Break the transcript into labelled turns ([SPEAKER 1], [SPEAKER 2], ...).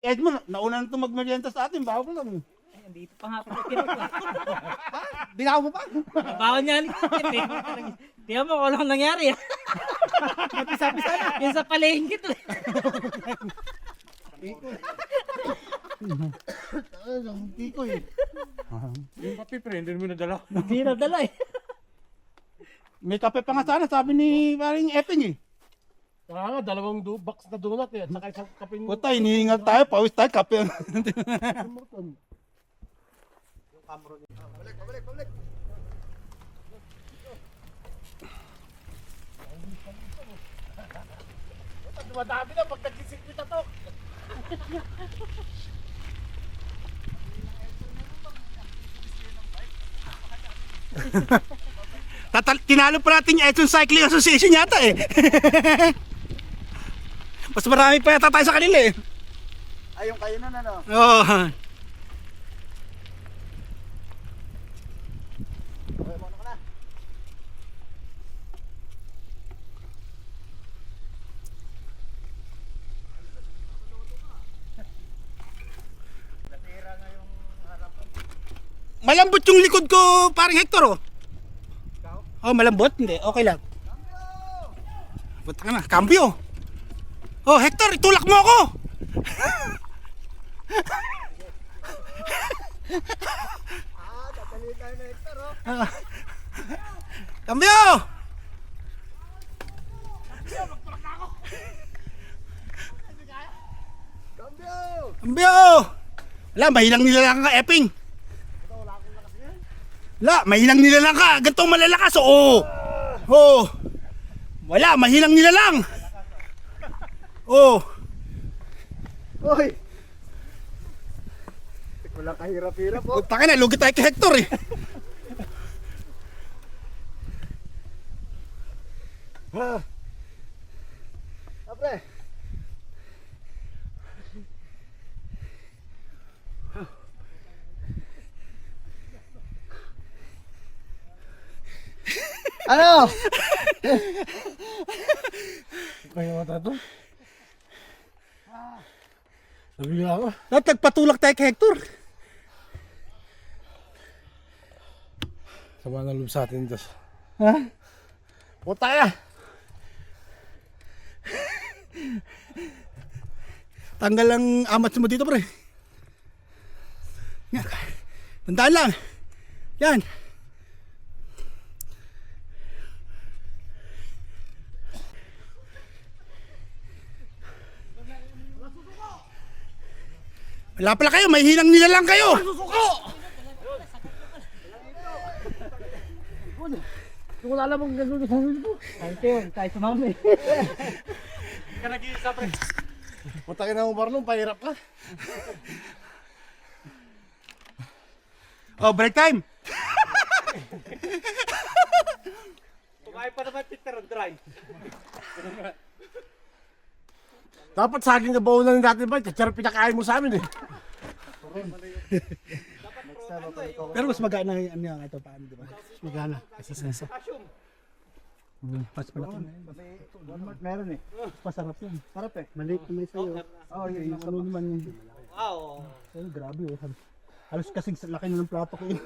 [SPEAKER 1] Edmond, nauna na itong magmerienda sa atin, bago ko lang.
[SPEAKER 2] Ay, andito pa nga pala kinuha.
[SPEAKER 1] Binaw mo pa?
[SPEAKER 2] Bawal niya ni Kit eh. Tingnan mo kung anong nangyari.
[SPEAKER 1] Napisa-pisa na.
[SPEAKER 2] Yung sa palengke to.
[SPEAKER 1] Hindi ko eh.
[SPEAKER 3] Yung kape pre, hindi mo nadala.
[SPEAKER 2] Hindi na dala eh.
[SPEAKER 1] May kape pa nga sana, sabi ni paring Epping eh.
[SPEAKER 3] Kaya nga, dalawang box na donut eh, at saka isang kape.
[SPEAKER 1] Puta, hinihingal tayo, pawis tayo, kape.
[SPEAKER 3] Dumadami na pag nag-isipit na to.
[SPEAKER 1] Tinalo pa natin yung Edson Cycling Association yata eh. Mas marami pa yata tayo sa kanila eh.
[SPEAKER 4] Ay, yung kayo nun ano?
[SPEAKER 1] Oo.
[SPEAKER 4] Okay, muna ka na. Natira nga yung harapan.
[SPEAKER 1] Malambot yung likod ko, parang Hector oh. Oh, malambot? Hindi, okay lang. Punta ka na, cambio. Oh, Hector, itulak mo ako.
[SPEAKER 4] Dadali tayo na Hector oh.
[SPEAKER 1] Cambio!
[SPEAKER 4] Cambio!
[SPEAKER 1] Cambio! Wala, mahinang nilalang ka, Epping. Wala, mahinang nilalang ka. Gantong malalakas, oo. Oo. Wala, mahinang nilalang. Oo.
[SPEAKER 4] Hoy! Walang kahirap-hirap oh.
[SPEAKER 1] Punta ka na, lugi tayo kay Hector eh.
[SPEAKER 4] Ha? Apre! Ano?
[SPEAKER 3] Kaya mata to. Nabigla ako.
[SPEAKER 1] Dapat nagpatulak tayo kay Hector.
[SPEAKER 3] Sama ng loob sa atin dos.
[SPEAKER 1] Ha?
[SPEAKER 3] Puta ka!
[SPEAKER 1] Tanggal ang amat mo dito, pre. Yan. Tandaan lang. Yan. Wala pala kayo, may hinang nila lang kayo.
[SPEAKER 3] Kung wala namang gano'n sa huli ko.
[SPEAKER 2] Tayo sumami.
[SPEAKER 3] Ka nag-iisa pre. Puta ka na mo Marlon, pahirap ka.
[SPEAKER 1] Oh, break time.
[SPEAKER 3] Kumain pa naman Peter on dry. Dapat saging na bawunan natin ba? Tsara pinakain mo sa amin eh.
[SPEAKER 1] Pero mas magana ano yung ito paano, di ba? Mas magana kasi sensa. Mas malaki na yun.
[SPEAKER 4] Meron eh.
[SPEAKER 1] Masarap yan.
[SPEAKER 4] Sarap eh.
[SPEAKER 1] Maliit na may sayo.
[SPEAKER 4] Oh, yun.
[SPEAKER 1] Ano naman yun.
[SPEAKER 2] Wow.
[SPEAKER 1] Grabe oh. Halos kasing laki na ng plato ko yun.